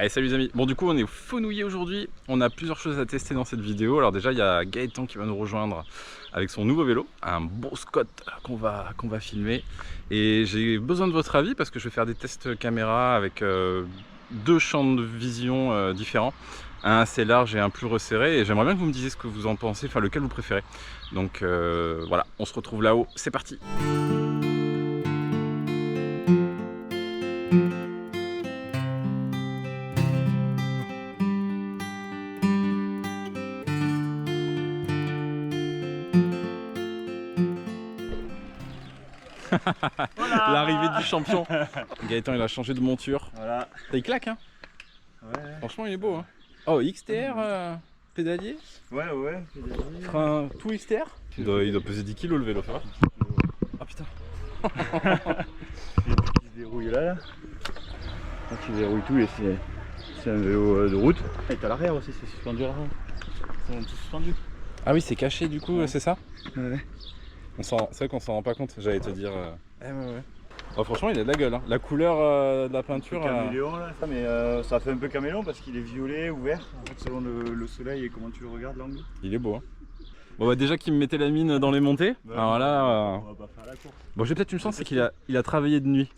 Allez, salut les amis. Bon, du coup on est au Fenouillet aujourd'hui. On a plusieurs choses à tester dans cette vidéo. Alors déjà il y a Gaëtan qui va nous rejoindre avec son nouveau vélo, un beau Scott qu'on va filmer. Et j'ai besoin de votre avis parce que je vais faire des tests caméra avec deux champs de vision différents, un assez large et un plus resserré, et j'aimerais bien que vous me disiez ce que vous en pensez, enfin lequel vous préférez. Donc voilà, on se retrouve là-haut, c'est parti. Voilà. L'arrivée du champion. Gaëtan il a changé de monture. Voilà. Il claque hein. Ouais. Franchement il est beau hein. Oh XTR pédalier. Ouais pédalier. Frein tout XTR. Il doit peser 10 kg le vélo, ça va. Ah putain. Il se verrouille là. Quand tu verrouilles tout et c'est un vélo de route. Et t'as l'arrière aussi, c'est suspendu à l'arrière. C'est un tout suspendu. Ah oui c'est caché du coup, ouais. C'est ça. Ouais. C'est vrai qu'on s'en rend pas compte, j'allais te dire. Ouais. Oh, franchement il a de la gueule hein. La couleur de la peinture. Caméléon là, ça, mais ça fait un peu caméléon parce qu'il est violet ou vert. En fait selon le soleil et comment tu le regardes l'angle. Il est beau hein. Bon bah déjà qu'il me mettait la mine dans les montées. Ouais, alors là. On va pas faire la course. Bon j'ai peut-être une chance, c'est qu'il a travaillé de nuit.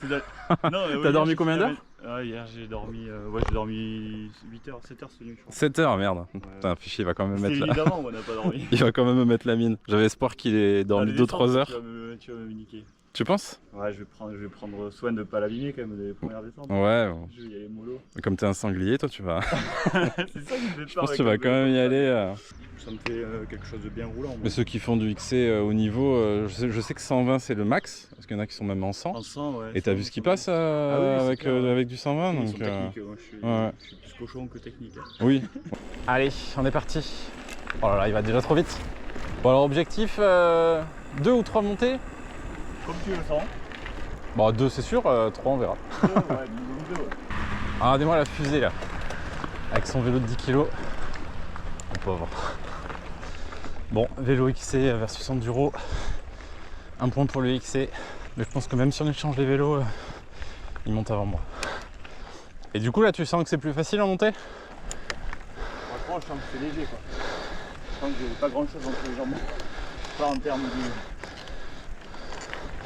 T'as dormi combien d'heures? Hier j'ai dormi 8 heures, 7 heures cette nuit je crois. 7 heures merde. Ouais. Putain fichier il va quand même mettre la... Évidemment on n'a pas dormi. Il va quand même me mettre la mine. J'avais espoir qu'il ait dormi 2-3 heures. Tu vas me niquer. Tu penses? Ouais je vais prendre soin de ne pas l'abîmer quand même des premières descentes. Ouais bon. Je vais y aller mollo. Comme t'es un sanglier toi tu vas... C'est ça qui me fait peur. Je pense que tu vas quand même y aller. Ça me fait quelque chose de bien roulant. Mais ceux qui font du XC au niveau, je sais que 120 c'est le max, parce qu'il y en a qui sont même en 100. En 100 ouais. Et t'as vu ce qui passe avec du 120 donc, moi je suis plus cochon que technique. Hein. Oui. Allez, on est parti. Oh là là, il va déjà trop vite. Bon alors objectif, 2 ou 3 montées. Comme tu le sens. Bon 2 c'est sûr, 3 on verra. 2 ouais, 2 ouais. Ah regardez-moi la fusée là, avec son vélo de 10 kg. Le pauvre. Bon, vélo XC versus enduro, un point pour le XC, mais je pense que même si on échange les vélos, il monte avant moi. Et du coup là tu sens que c'est plus facile à monter? Franchement je sens que c'est léger quoi. Je sens que j'ai pas grand chose entre les jambes. Pas en termes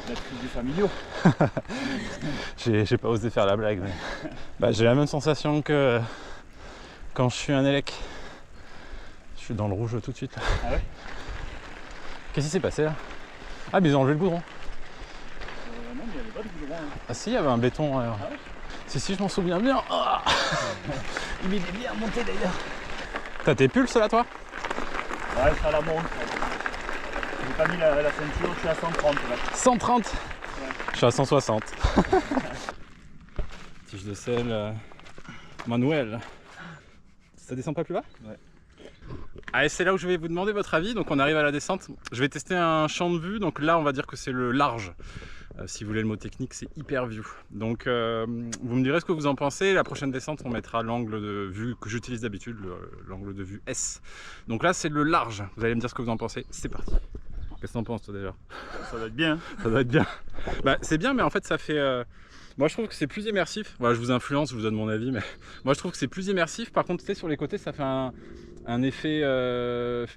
d'activités familiaux. J'ai pas osé faire la blague, mais bah, j'ai la même sensation que quand je suis un élec. Je suis dans le rouge tout de suite. Ah ouais? Qu'est-ce qui s'est passé là? Ah mais ils ont enlevé le goudron. Non mais il n'y avait pas de goudron. Hein. Ah si, il y avait un béton. Ah ouais? Si je m'en souviens bien. Oh il m'est bien monté d'ailleurs. T'as tes pulses là toi? Ouais ça la monte. J'ai pas mis la ceinture, je suis à 130 là. 130 ouais. Je suis à 160. Tige de sel manuel. Ça descend pas plus bas? Ouais. Allez, c'est là où je vais vous demander votre avis. Donc on arrive à la descente. Je vais tester un champ de vue. Donc là on va dire que c'est le large. Si vous voulez le mot technique, c'est hyper view. Donc vous me direz ce que vous en pensez. La prochaine descente on mettra l'angle de vue que j'utilise d'habitude, l'angle de vue S. Donc là c'est le large. Vous allez me dire ce que vous en pensez. C'est parti. Qu'est-ce que t'en penses toi déjà? Ça va être bien. Ça doit être bien. Bah c'est bien mais en fait ça fait... Moi je trouve que c'est plus immersif. Voilà, je vous influence, je vous donne mon avis, mais moi je trouve que c'est plus immersif. Par contre, tu sais, sur les côtés, ça fait un effet.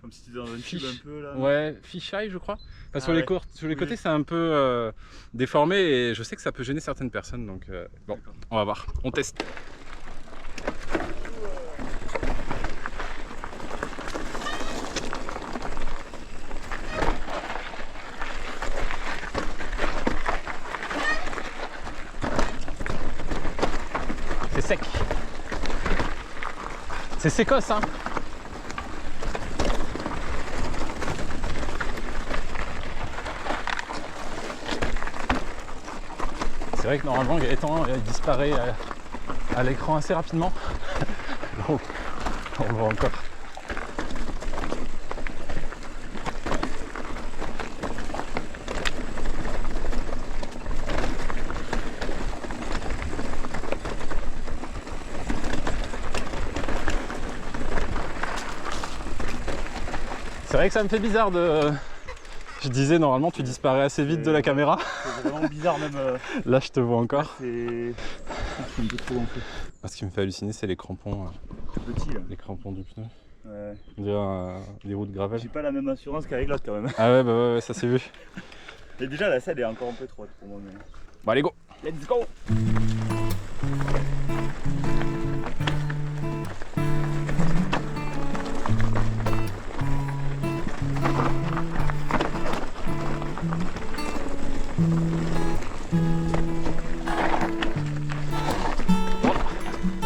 Comme si tu étais dans un tube un peu là. Ouais, fisheye, je crois. Enfin, sur les côtés, c'est un peu déformé et je sais que ça peut gêner certaines personnes. Donc bon, on va voir. On teste. C'est sec. C'est sécosse hein. C'est vrai que normalement Gaëtan il disparaît à l'écran assez rapidement. Donc on le voit encore. C'est vrai que ça me fait bizarre de... Je disais normalement tu disparais assez vite de la caméra. C'est vraiment bizarre même. Là je te vois encore. C'est un peu trop gonflé. Ce qui me fait halluciner, c'est les crampons. Tout petit là. Les crampons du pneu. Ouais. On dirait des roues de gravel. J'ai pas la même assurance qu'avec l'autre quand même. Ah ouais, bah ouais, ça s'est vu. Et déjà la selle est encore un peu trop haute pour moi. Mais... Bon, allez, go! Let's go!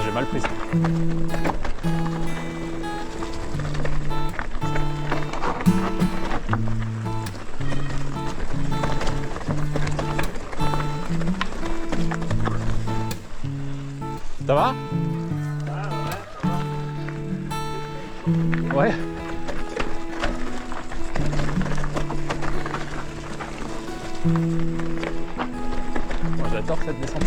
J'ai mal pris ça. Ça va? Ouais. Moi j'adore cette descente.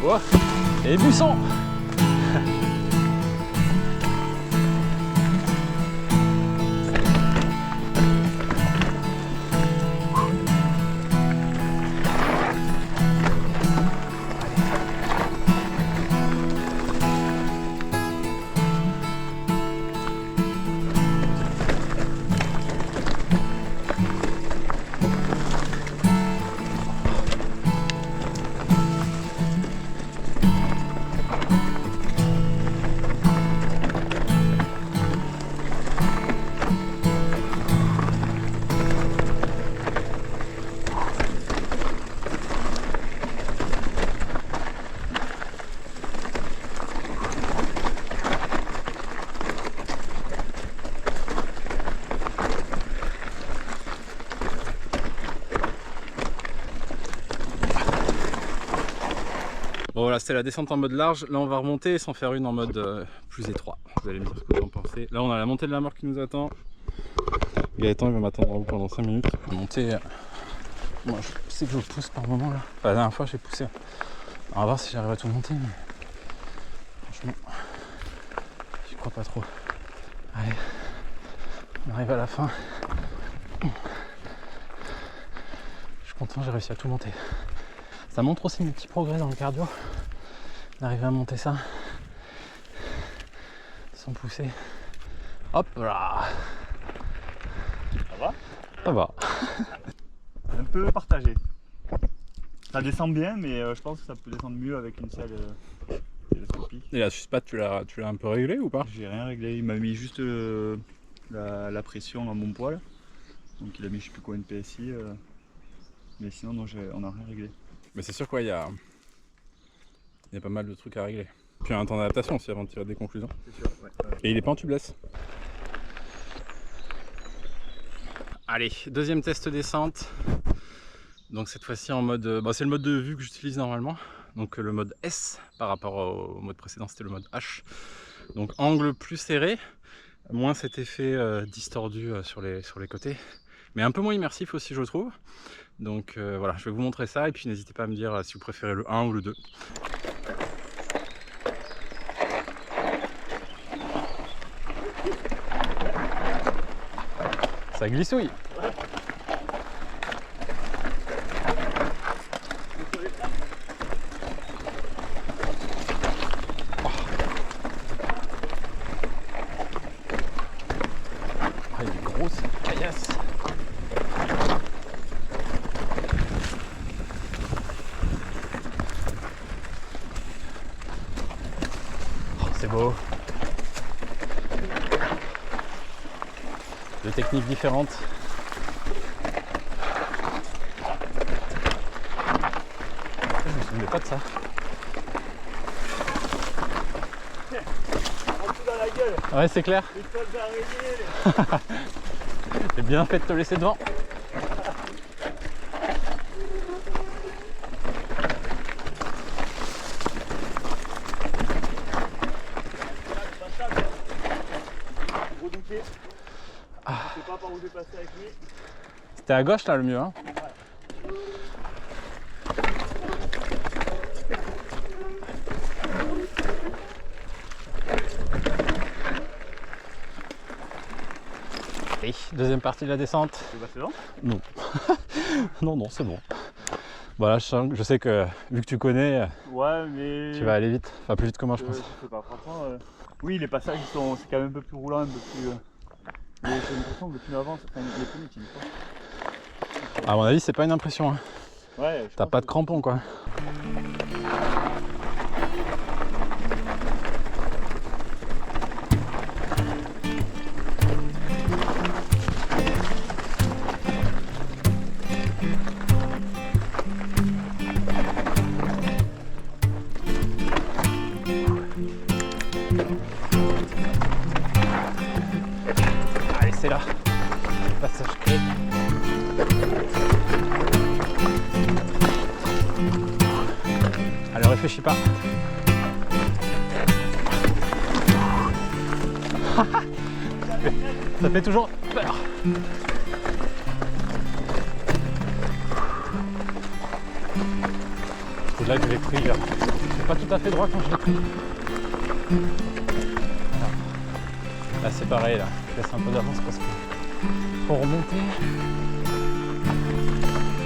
Oh, et buisson. Bon voilà, c'était la descente en mode large. Là on va remonter sans faire une en mode plus étroit. Vous allez me dire ce que vous en pensez. Là on a la montée de la mort qui nous attend. Gaëtan il va m'attendre en haut pendant 5 minutes. Monter, moi je sais que je pousse par moment là. Enfin, la dernière fois j'ai poussé. On va voir si j'arrive à tout monter. Mais... franchement, je crois pas trop. Allez, on arrive à la fin. Je suis content, j'ai réussi à tout monter. Ça montre aussi mes petits progrès dans le cardio, d'arriver à monter ça sans pousser. Hop là. Ça va? Ça va. Un peu partagé. Ça descend bien, mais je pense que ça peut descendre mieux avec une selle télescopique. Et la suspate, tu l'as un peu réglé ou pas? J'ai rien réglé, il m'a mis juste la pression à mon poil. Donc il a mis je sais plus combien de PSI. Mais sinon non, on n'a rien réglé. Mais c'est sûr quoi, il y a pas mal de trucs à régler. Puis il y a un temps d'adaptation aussi avant de tirer des conclusions. C'est sûr, ouais. Et il est pas en tubeless. Allez, deuxième test descente. Donc cette fois-ci en mode... c'est le mode de vue que j'utilise normalement. Donc le mode S par rapport au mode précédent, c'était le mode H. Donc angle plus serré, moins cet effet distordu sur les côtés. Mais un peu moins immersif aussi je trouve. Donc voilà, je vais vous montrer ça et puis n'hésitez pas à me dire si vous préférez le 1 ou le 2. Ça glissouille. Ah, il y a des grosses caillasses. C'est beau. Deux techniques différentes. Je me souvenais pas de ça. Dans la gueule. Ouais, c'est clair. J'ai bien fait de te laisser devant. passer avec lui. C'était à gauche là le mieux, hein. Et deuxième partie de la descente. Tu veux passer lent? Non. non, c'est bon. Voilà, je sais que vu que tu connais, ouais, mais tu vas aller vite. Enfin, plus vite que moi, je pense. Je sais pas, franchement. Oui, les passages c'est quand même un peu plus roulant, un peu plus. Mais j'ai l'impression que plus on avance, enfin, les pneus tiennent pas. À mon avis, c'est pas une impression. Hein. Ouais. T'as pas de crampons, quoi. Allez, c'est là. Passage clé. Allez, réfléchis pas. Ça fait toujours peur. C'est là que j'ai pris. C'est pas tout à fait droit quand je l'ai pris. Voilà. Là c'est pareil, là. Je laisse un peu d'avance parce que faut remonter.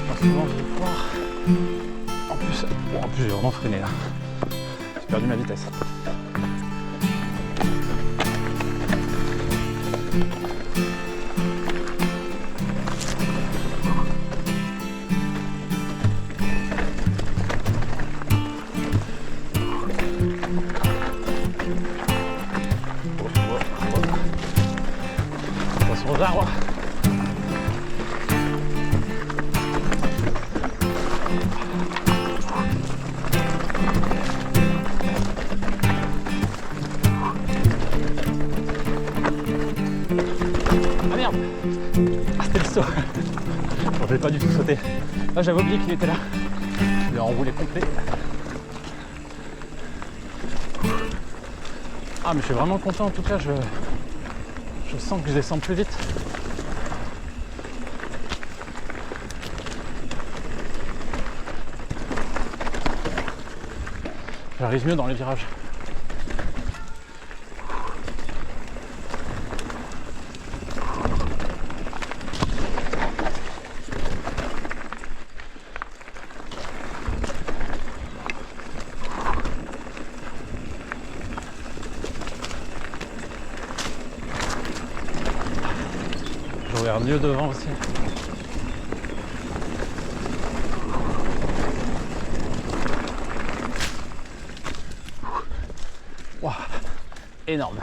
Moi, souvent je vais foire. En plus j'ai vraiment freiné là. J'ai perdu ma vitesse. Attention aux arbres. Ah merde! Ah, c'était le saut. Bon, je vais pas du tout sauter. Là j'avais oublié qu'il était là. Je l'ai enroulé complet. Ah mais je suis vraiment content, en tout cas je sens que je descends plus vite. J'arrive mieux dans les virages. Je regarde mieux devant aussi. Wow, énorme.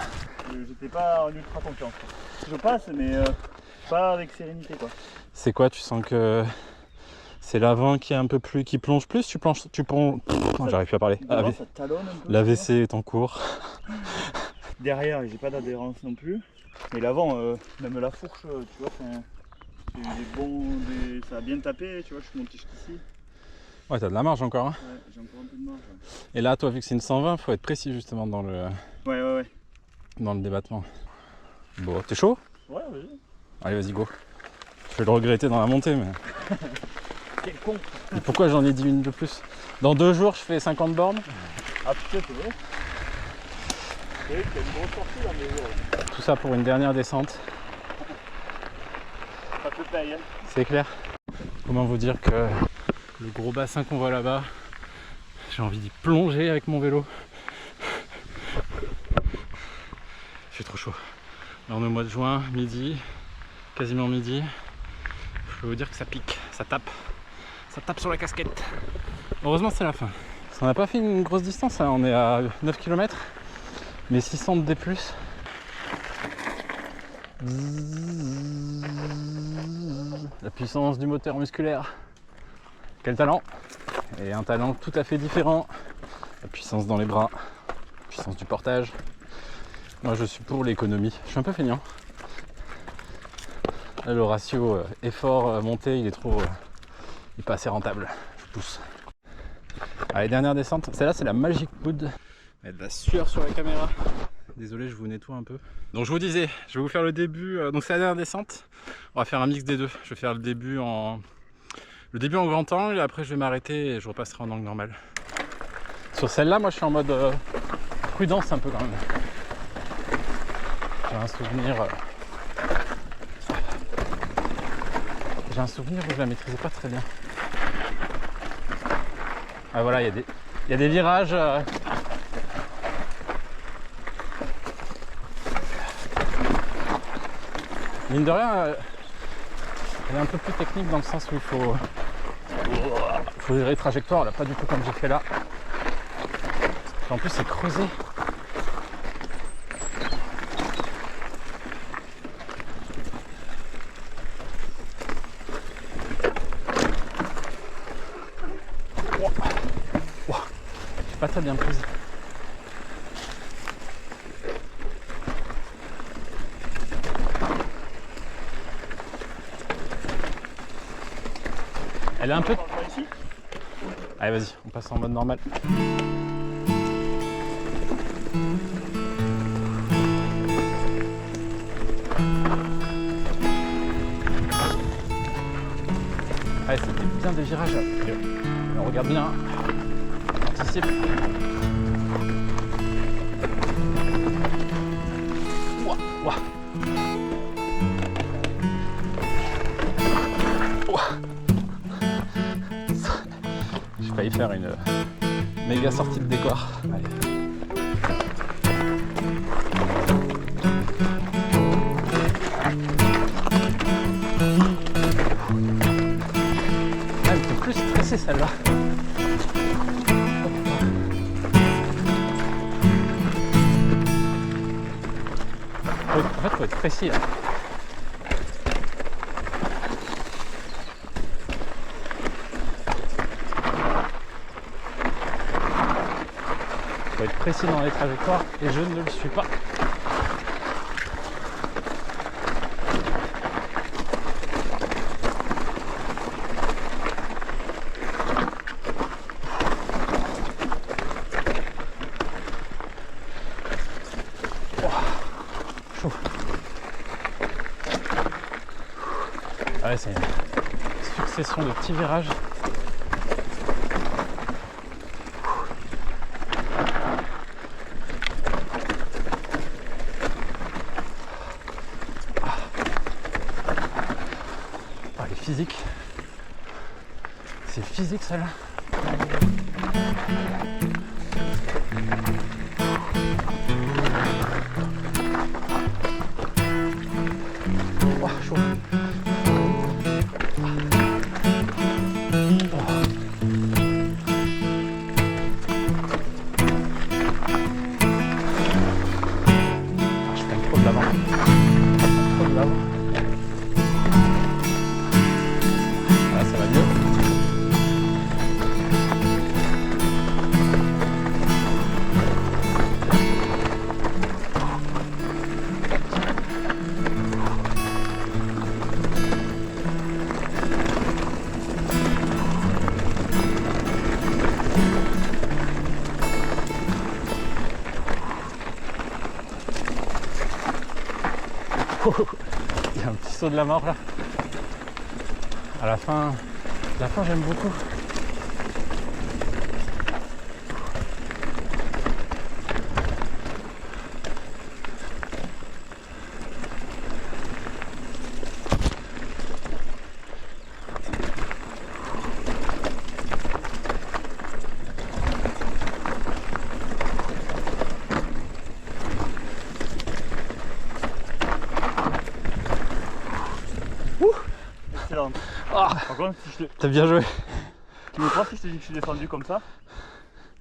J'étais pas en ultra confiance. Je passe, mais pas avec sérénité, quoi. C'est quoi, tu sens que c'est l'avant qui est un peu plus, qui plonge plus, tu plonges. Non, j'arrive plus à parler. Devant, ça talonne un peu. L'AVC est en cours. Derrière, j'ai pas d'adhérence non plus. Et l'avant, même la fourche, tu vois, ça a bien tapé, tu vois, je suis monté jusqu'ici. Ouais, t'as de la marge encore. Hein. Ouais, j'ai encore un peu de marge. Ouais. Et là, toi, vu que c'est une 120, faut être précis justement dans le, Ouais. dans le débattement. Bon, t'es chaud? Ouais, vas-y. Allez, vas-y, go. Je vais le regretter dans la montée, mais. Quel con! Et pourquoi j'en ai 10 minutes de plus? Dans 2 jours, je fais 50 bornes. Ah putain, c'est vrai? Oui, t'as une grosse sortie là, mais ouais. Tout ça pour une dernière descente. Ça te paye, hein? C'est clair. Comment vous dire que le gros bassin qu'on voit là-bas, j'ai envie d'y plonger avec mon vélo. Il fait trop chaud. Là on est au mois de juin, midi, quasiment midi. Je peux vous dire que ça pique, ça tape sur la casquette. Heureusement c'est la fin. On n'a pas fait une grosse distance, hein. On est à 9 km, mais 600 de D+. La puissance du moteur musculaire. Quel talent! Et un talent tout à fait différent. La puissance dans les bras, la puissance du portage. Moi je suis pour l'économie. Je suis un peu feignant. Là le ratio effort montée il est pas assez rentable. Je pousse. Allez, dernière descente. Celle-là c'est la Magic Wood. Il y a de la sueur sur la caméra. Désolé, je vous nettoie un peu. Donc je vous disais, je vais vous faire le début. Donc c'est la dernière descente. On va faire un mix des deux. Je vais faire le début en grand angle et après je vais m'arrêter et je repasserai en angle normal. Sur celle-là, moi je suis en mode prudence un peu quand même. J'ai un souvenir où je la maîtrisais pas très bien. Ah voilà, il y a des virages. Mine de rien, elle est un peu plus technique dans le sens où il faut gérer les trajectoires, là, pas du tout comme j'ai fait là. Et en plus c'est creusé. Je suis pas très bien prise. Elle est un peu... Allez vas-y, on passe en mode normal. Allez, c'était bien des virages. On regarde bien. On anticipe. Ouah, ouah. J'ai failli faire une méga sortie de décor. Allez. Elle me fait plus stresser celle-là. En fait, faut être précis là. Faut être précis dans les trajectoires et je ne le suis pas. Chaud. Ouais, c'est une succession de petits virages. Physique. C'est physique celle-là. Oh, chaud. Je prends trop de l'avant. Trop de l'avant. Ça va mieux. Il y a un petit saut de la mort là. À la fin j'aime beaucoup. Excellent. Ah, Par contre, si je te... t'as bien joué. Tu me crois si je te dis que je suis descendu comme ça,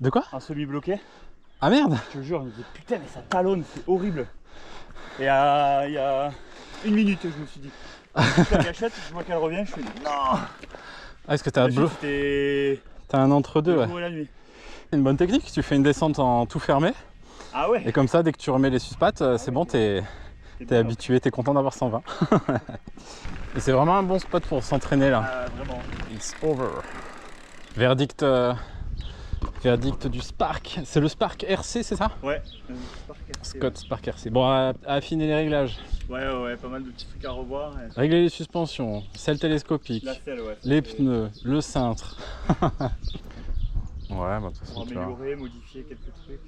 De quoi? en semi-bloqué? Ah merde! Je te jure, je me disais putain mais ça talonne, c'est horrible. Et il y a une minute je me suis dit. Je la gâchette, je vois qu'elle revient, je fais non. Ah, est-ce que t'as un entre-deux, ouais. La nuit. C'est une bonne technique, tu fais une descente en tout fermé. Ah ouais. Et comme ça, dès que tu remets les suspattes, c'est bon, t'es habitué, t'es content d'avoir 120. Et c'est vraiment un bon spot pour s'entraîner là. Vraiment. It's over. Verdict Verdict du Spark. C'est le Spark RC, c'est ça? Ouais, Spark RC. Scott Spark RC. Bon, à affiner les réglages. Ouais, pas mal de petits trucs à revoir. Régler les suspensions, selle télescopique, La selle, ouais. les pneus, le cintre. Ouais, bah de toute façon, pour améliorer, modifier quelques trucs.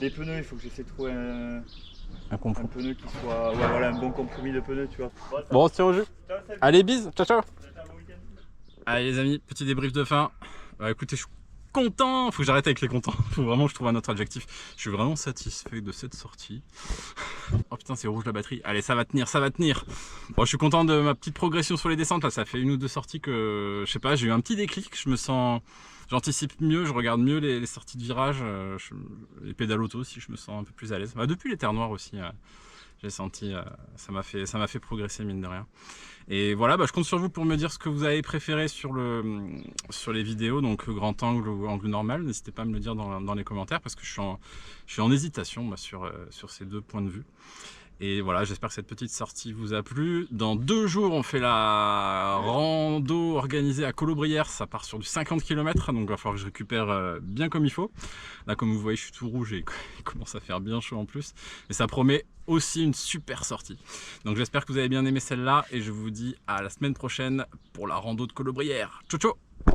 Les pneus, il faut que j'essaie de trouver un pneu qui soit. Ouais, voilà, un bon compromis de pneus, tu vois. Bon, on se tient au jeu. Ciao, salut. Allez, bis, ciao ciao. Bon week-end. Allez les amis, petit débrief de fin. Bah écoutez, je suis content, faut que j'arrête avec les contents. Faut vraiment que je trouve un autre adjectif. Je suis vraiment satisfait de cette sortie. Oh putain, c'est rouge la batterie. Allez, ça va tenir, ça va tenir. Bon, je suis content de ma petite progression sur les descentes. Là, ça fait 1 ou 2 sorties que, je sais pas, j'ai eu un petit déclic. Je me sens, j'anticipe mieux, je regarde mieux les sorties de virage. Les pédales auto aussi, je me sens un peu plus à l'aise. Bah, depuis les terres noires aussi, j'ai senti, ça m'a fait progresser mine de rien. Et voilà, bah, je compte sur vous pour me dire ce que vous avez préféré sur les vidéos, donc grand angle ou angle normal. N'hésitez pas à me le dire dans les commentaires parce que je suis en hésitation bah, sur ces 2 points de vue. Et voilà, j'espère que cette petite sortie vous a plu. Dans 2 jours, on fait la rando organisée à Colobrières. Ça part sur du 50 km, donc il va falloir que je récupère bien comme il faut. Là, comme vous voyez, je suis tout rouge et il commence à faire bien chaud en plus. Et ça promet aussi une super sortie. Donc j'espère que vous avez bien aimé celle-là et je vous dis à la semaine prochaine pour la rando de Colobrières. Ciao ciao!